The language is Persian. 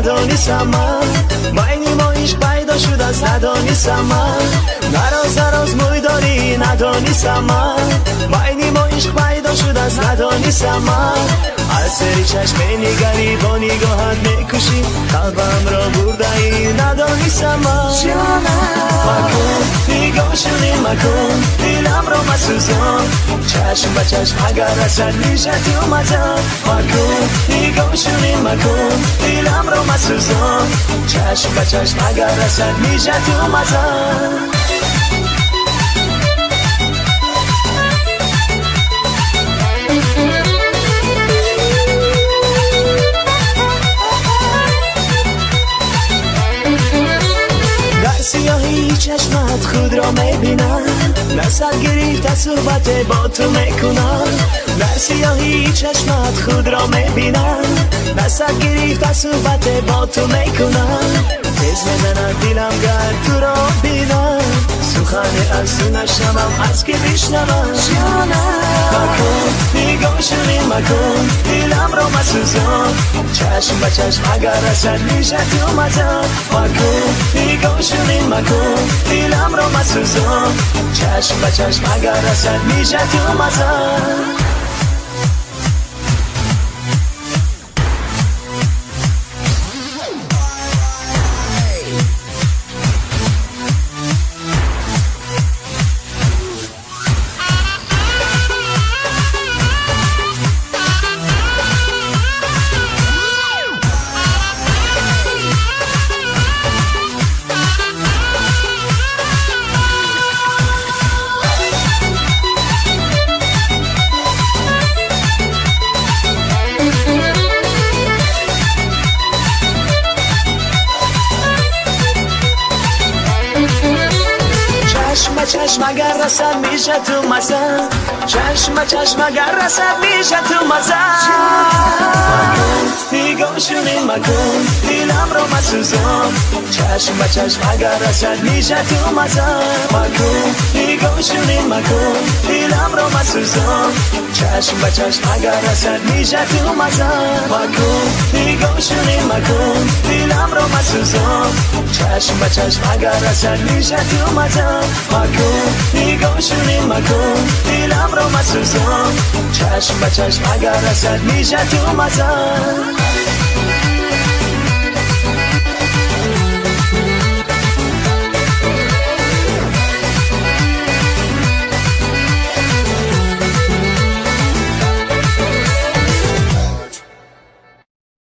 ندانستم من بین ما عشق پیدا شده است ندانستم من نراز موی داری ندانستم من بین ما عشق پیدا شده است ندانستم من از سری چشم نگری با نگاهت میکشی قلبم را برده ای ندانستم من مکن نگاهشونی مکن دلم را مسوزان چشم به چشم اگر رسد میشه تو مزن مکن نگاهشونی مکن دلم را مسوزان چشم به چشم اگر رسد میشه تو مزن سیاهی چشمت خود را میبینم نصد گریفت صحبت با تو میکنم در سیاهی چشمت خود را میبینم نصد گریفت صحبت با تو میکنم تیز میزند دلم گر تو را بینم سخن از تو نشنوم از که بشنوم مکن نگاهشونی مکن دلم را مسوزان چشم به چشم اگر رسد میشه تو مزن مکن نگاهشونی مکن دلم را مسوزان چشم به چشم اگر رسد میشه تو مزن چشم اگر رسد میشه تو مزن چشم چشم اگر رسد میشه تو مزن مکن نگاهشونی مکن دلم را مسوزان چشم به چشم اگر رسد میشه تو مزن مکن نگاهشونی مکن دلم را مسوزان چشم به چشم اگر رسد میشه تو مزن مکن نگاهشونی مکن دلم را مسوزان چشم به چشم اگر رسد میشه تو مزن مکن نگاهشونی مکن دلم را مسوزان چشم به چشم اگر رسد میشه تو مزن